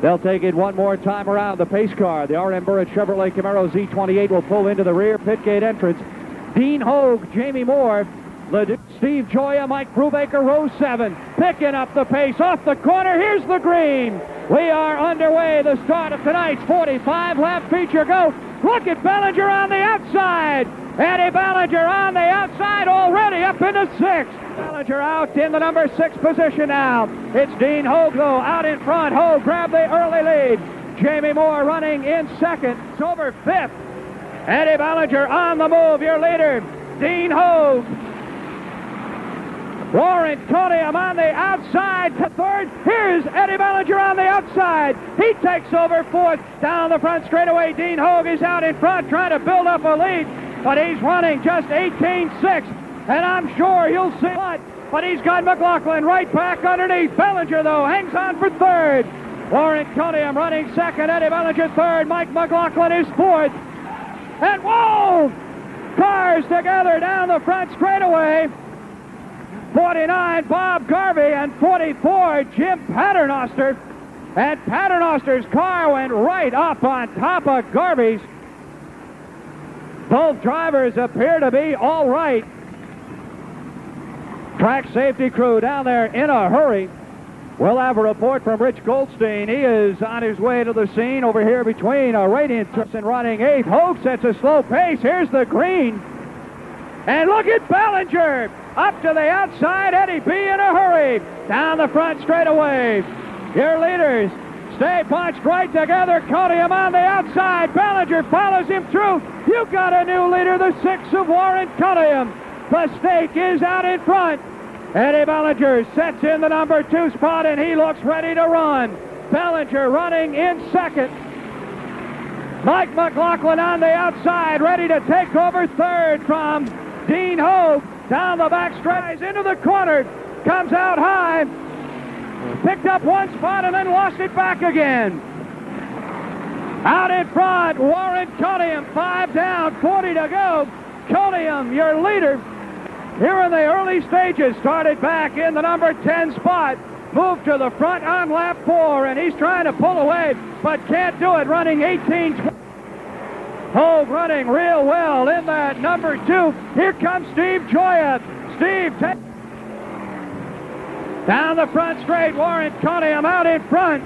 They'll take it one more time around. The pace car, the R.M. Burrett Chevrolet Camaro Z28, will pull into the rear pit gate entrance. Dean Hogue, Jamie Moore, Steve Gioia, Mike Brubaker, row 7, picking up the pace off the corner. Here's the green. We are underway. The start of tonight's 45-lap feature. Go. Look at Bellinger on the outside. Eddie Bellinger on the outside already up into 6th. Bellinger out in the number 6 position now. It's Dean Hogue, though, out in front. Hogue grabbed the early lead. Jamie Moore running in 2nd. It's over 5th. Eddie Bellinger on the move, your leader, Dean Hogue. Warren Coniam on the outside to 3rd. Here's Eddie Bellinger on the outside. He takes over 4th. Down the front straightaway, Dean Hogue is out in front trying to build up a lead, but he's running just 18.6. And I'm sure you'll see what. But he's got McLaughlin right back underneath. Bellinger, though, hangs on for 3rd. Warren Coniam running 2nd. Eddie Bellinger 3rd. Mike McLaughlin is 4th. And whoa! Cars together down the front straightaway. 49, Bob Garvey, and 44, Jim Paternoster. And Paternoster's car went right up on top of Garvey's. Both drivers appear to be all right. Track safety crew down there in a hurry. We'll have a report from Rich Goldstein. He is on his way to the scene over here between Radiant and running 8th. Hogue sets a slow pace. Here's the green. And look at Bellinger. Up to the outside, Eddie B in a hurry. Down the front straightaway. Your leaders stay bunched right together. Coniam on the outside. Bellinger follows him through. You got a new leader, the 6 of Warren Coniam. The stake is out in front. Eddie Bellinger sets in the number 2 spot, and he looks ready to run. Bellinger running in 2nd. Mike McLaughlin on the outside, ready to take over 3rd from Dean Hogue. Down the back stretch, into the corner, comes out high, picked up 1 spot and then lost it back again. Out in front, Warren Coniam, 5 down, 40 to go. Coniam, your leader, here in the early stages, started back in the number 10 spot, moved to the front on lap 4, and he's trying to pull away, but can't do it, running 18-20. Hogue running real well in that number 2. Here comes Steve Gioia. Steve down the front straight. Warren Coniam out in front.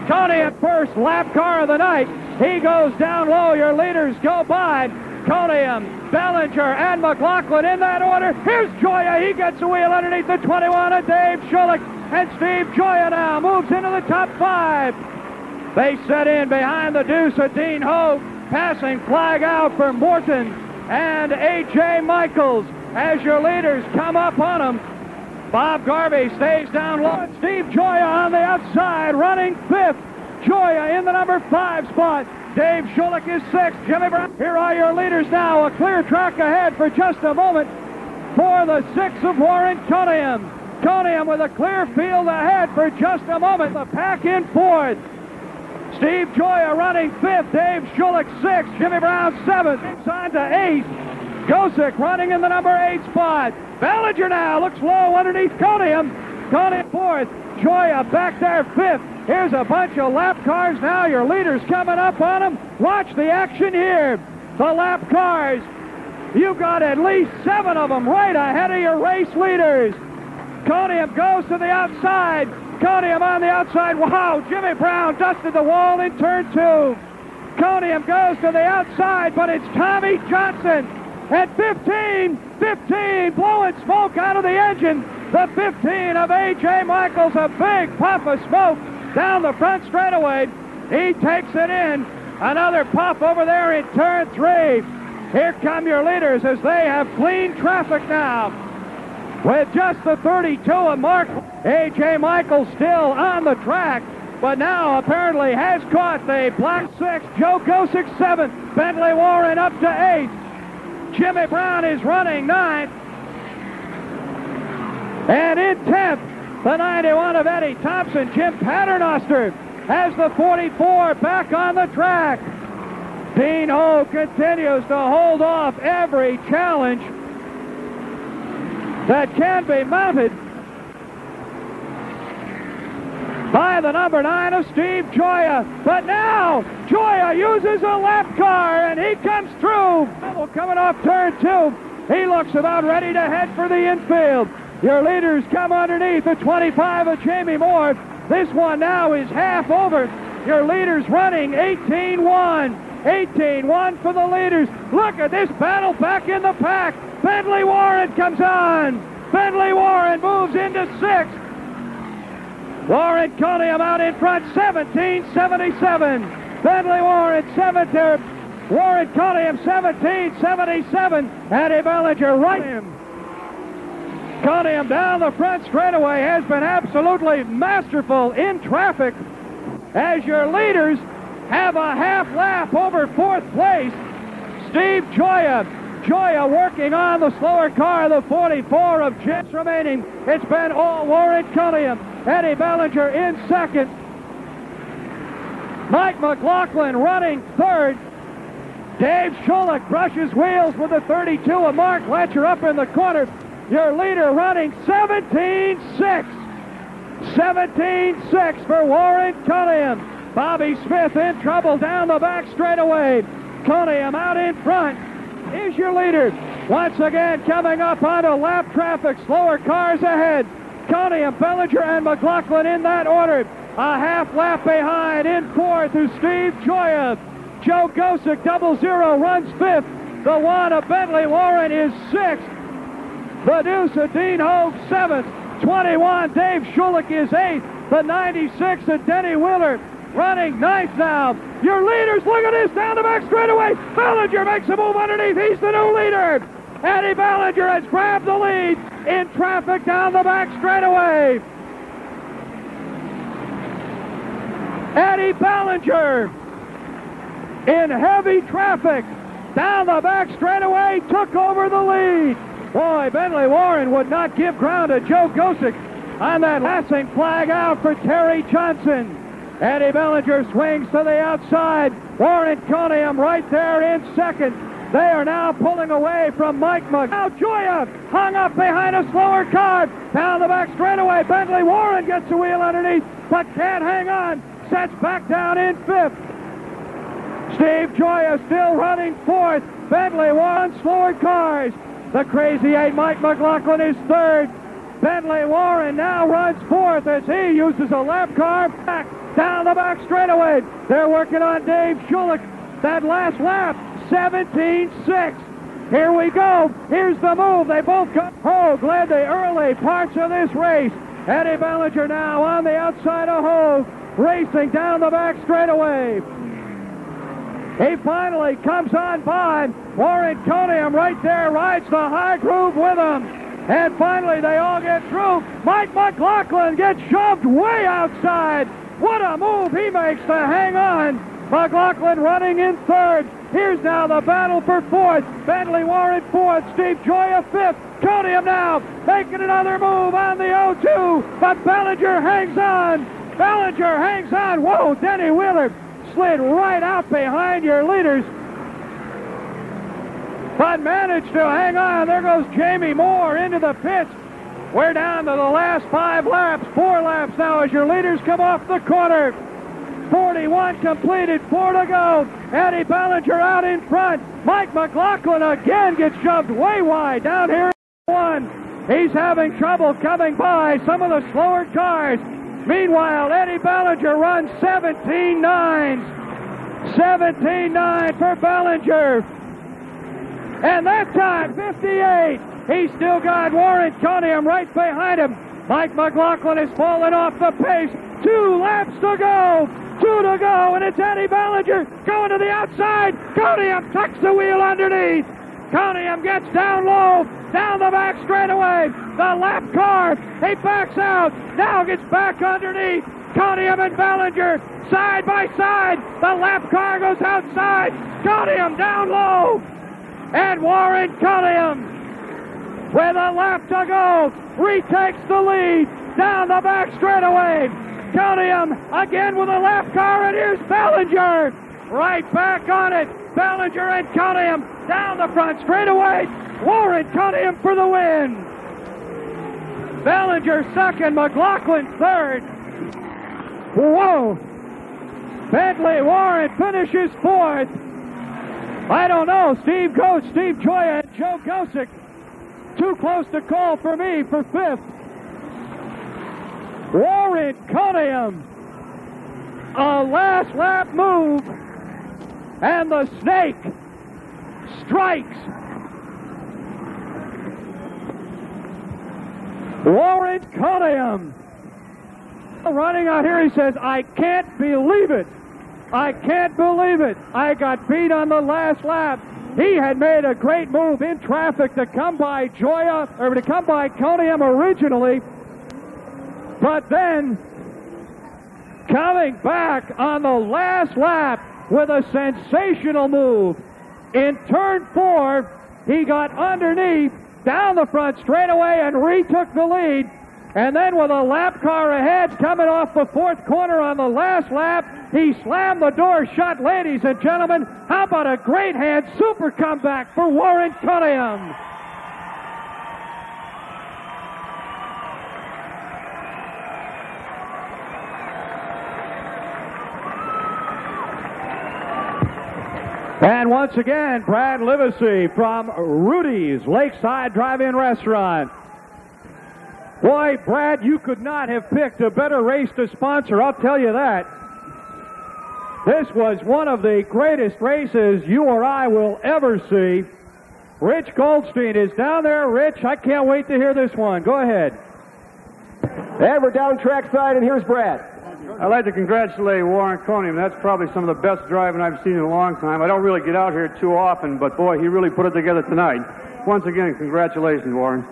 Coniam first lap car of the night. He goes down low. Your leaders go by. Coniam, Bellinger, and McLaughlin in that order. Here's Gioia. He gets a wheel underneath the 21 of Dave Schulich. And Steve Gioia now moves into the top 5. They set in behind the deuce of Dean Hogue. Passing flag out for Morton and A.J. Michaels as your leaders come up on them. Bob Garvey stays down low. Steve Gioia on the outside, running 5th. Gioia in the number 5 spot. Dave Schulich is 6th. Jimmy Brown. Here are your leaders now. A clear track ahead for just a moment for the 6 of Warren Coniam. Coniam with a clear field ahead for just a moment. The pack in 4th. Steve Gioia running 5th. Dave Schulich 6th. Jimmy Brown 7th. It's on to 8th. Gosick running in the number 8 spot. Bellinger now looks low underneath Coniam. Coniam 4th. Gioia back there 5th. Here's a bunch of lap cars now. Your leaders coming up on them. Watch the action here. The lap cars. You got at least 7 of them right ahead of your race leaders. Coniam goes to the outside. Coniam on the outside. Wow, Jimmy Brown dusted the wall in turn 2. Coniam goes to the outside, but it's Tommy Johnson at 15, blowing smoke out of the engine. The 15 of A.J. Michaels, a big puff of smoke down the front straightaway. He takes it in. Another puff over there in turn 3. Here come your leaders as they have clean traffic now. With just the 32 of Mark, A.J. Michaels still on the track, but now apparently has caught the black 6. Joe Gosick 7th. Bentley Warren up to 8th. Jimmy Brown is running 9th. And in 10th, the 91 of Eddie Thompson. Jim Paternoster has the 44 back on the track. Dean Hogue continues to hold off every challenge that can be mounted. by the number 9 of Steve Gioia. But now Gioia uses a lap car, and he comes through. Coming off turn 2. He looks about ready to head for the infield. Your leaders come underneath the 25 of Jamie Moore. This one now is half over. Your leaders running 18-1. 18-1 for the leaders. Look at this battle back in the pack. Bentley Warren comes on. Bentley Warren moves into 6th. Warren Coniam out in front, 17-77. Bentley Warren 7th. Warren Coniam 17-77. Eddie Bellinger right him. Coniam down the front straightaway has been absolutely masterful in traffic as your leaders have a half lap over 4th place. Steve Gioia. Gioia working on the slower car, the 44 of Jets remaining. It's been all Warren Coniam. Eddie Bellinger in 2nd. Mike McLaughlin running 3rd. Dave Schulich brushes wheels with the 32 of Mark Letcher up in the corner. Your leader running 17-6. 17-6 for Warren Coniam. Bobby Smith in trouble down the back straightaway. Coniam out in front is your leader. Once again coming up onto lap traffic. Slower cars ahead. Coniam, Bellinger, and McLaughlin in that order. A half lap behind in 4th is Steve Gioia. Joe Gosick, 00, runs 5th. The 1 of Bentley Warren is 6th. The deuce of Dean Hogue, 7th. 21, Dave Schulich is 8th. The 96 of Denny Wheeler running 9th now. Your leaders, look at this, down the back straightaway. Bellinger makes a move underneath. He's the new leader. Eddie Bellinger has grabbed the lead in traffic down the back straightaway. Eddie Bellinger in heavy traffic down the back straightaway took over the lead. Boy, Bentley Warren would not give ground to Joe Gosick on that passing flag out for Terry Johnson. Eddie Bellinger swings to the outside. Warren Coniam right there in 2nd. They are now pulling away from Mike Mug. Now Gioia hung up behind a slower car. Down the back straightaway. Bentley Warren gets the wheel underneath, but can't hang on. Sets back down in 5th. Steve Gioia still running 4th. Bentley Warren slower cars. The Crazy 8, Mike McLaughlin, is 3rd. Bentley Warren now runs 4th as he uses a lap car back down the back straightaway. They're working on Dave Schulich. That last lap, 17-6. Here we go. Here's the move. They both got Hogue led the early parts of this race. Eddie Bellinger now on the outside of Hogue, racing down the back straightaway. He finally comes on by. Warren Coniam right there rides the high groove with him. And finally they all get through. Mike McLaughlin gets shoved way outside. What a move he makes to hang on. McLaughlin running in 3rd. Here's now the battle for 4th. Bentley Warren 4th. Steve Gioia 5th. Coniam now making another move on the 0-2. But Bellinger hangs on. Bellinger hangs on. Whoa, Denny Wheeler slid right out behind your leaders, but managed to hang on. There goes Jamie Moore into the pits. We're down to the last 5 laps, 4 laps now as your leaders come off the corner. 41 completed, 4 to go. Eddie Bellinger out in front. Mike McLaughlin again gets shoved way wide down here in 1. He's having trouble coming by some of the slower cars. Meanwhile, Eddie Bellinger runs 17-9. 17-9 for Bellinger. And that time, 58. He's still got Warren Coniam right behind him. Mike McLaughlin has fallen off the pace. 2 laps to go. 2 to go, and it's Eddie Bellinger going to the outside. Coniam tucks the wheel underneath. Coniam gets down low, down the back straightaway. The lap car, he backs out, now gets back underneath. Coniam and Bellinger side by side. The lap car goes outside. Coniam down low. And Warren Coniam, with a lap to go, retakes the lead down the back straightaway. Coniam again with a lap car, and here's Bellinger right back on it. Bellinger and Coniam down the front straightaway. Warren Coniam for the win. Bellinger second, McLaughlin third. Whoa! Bentley Warren finishes fourth. I don't know. Steve Coates, Steve Gioia, and Joe Gosick. Too close to call for me for fifth. Warren Coniam. A last lap move. And the snake strikes. Warren Coniam. Running out here, he says, I can't believe it. I can't believe it. I got beat on the last lap. He had made a great move in traffic to come by Gioia, or to come by Coniam originally. But then, coming back on the last lap with a sensational move. In turn 4, he got underneath, down the front straightaway, and retook the lead. And then with a lap car ahead coming off the fourth corner on the last lap, he slammed the door shut. Ladies and gentlemen, how about a great hand super comeback for Warren Coniam? And once again, Brad Livesey from Rudy's Lakeside Drive-In Restaurant. Boy, Brad, you could not have picked a better race to sponsor, I'll tell you that. This was one of the greatest races you or I will ever see. Rich Goldstein is down there. Rich, I can't wait to hear this one. Go ahead. And we're down trackside, and here's Brad. I'd like to congratulate Warren Coniam. That's probably some of the best driving I've seen in a long time. I don't really get out here too often, but boy, he really put it together tonight. Once again, congratulations, Warren.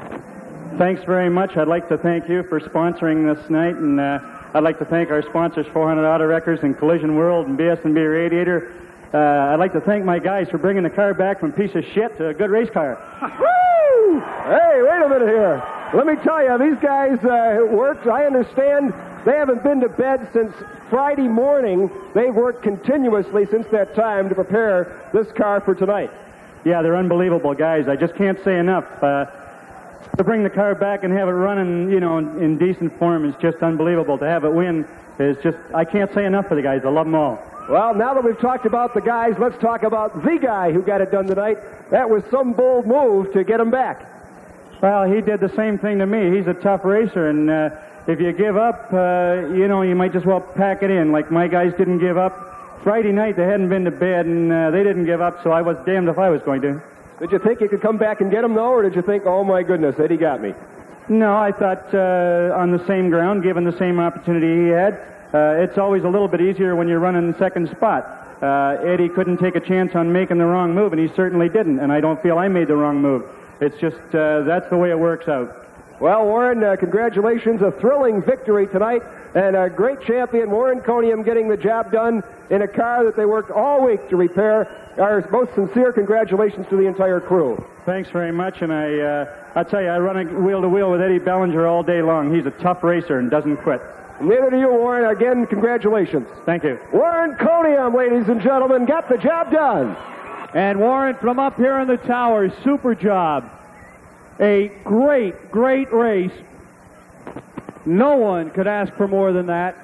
Thanks very much. I'd like to thank you for sponsoring this night, and I'd like to thank our sponsors, 400 Auto Records and Collision World and BS&B Radiator. I'd like to thank my guys for bringing the car back from piece of shit to a good race car. Woo! Hey, wait a minute here. Let me tell you, these guys worked. I understand they haven't been to bed since Friday morning. They've worked continuously since that time to prepare this car for tonight. Yeah, they're unbelievable guys. I just can't say enough. To bring the car back and have it running, you know, in decent form is just unbelievable. To have it win is just, I can't say enough for the guys. I love them all. Well, now that we've talked about the guys, let's talk about the guy who got it done tonight. That was some bold move to get him back. Well, he did the same thing to me. He's a tough racer, and if you give up, you know, you might just well pack it in. Like my guys didn't give up. Friday night, they hadn't been to bed, and they didn't give up, so I was damned if I was going to. Did you think you could come back and get him, though, or did you think, oh, my goodness, Eddie got me? No, I thought on the same ground, given the same opportunity he had, it's always a little bit easier when you're running the second spot. Eddie couldn't take a chance on making the wrong move, and he certainly didn't, and I don't feel I made the wrong move. It's just, that's the way it works out. Well, Warren, congratulations. A thrilling victory tonight, and a great champion, Warren Coniam, getting the job done in a car that they worked all week to repair. Our most sincere congratulations to the entire crew. Thanks very much, and I'll tell you, I run a wheel-to-wheel with Eddie Bellinger all day long. He's a tough racer and doesn't quit. Neither do you, Warren. Again, congratulations. Thank you. Warren Coniam, ladies and gentlemen, got the job done. And Warren, from up here in the tower, super job. A great, great race. No one could ask for more than that.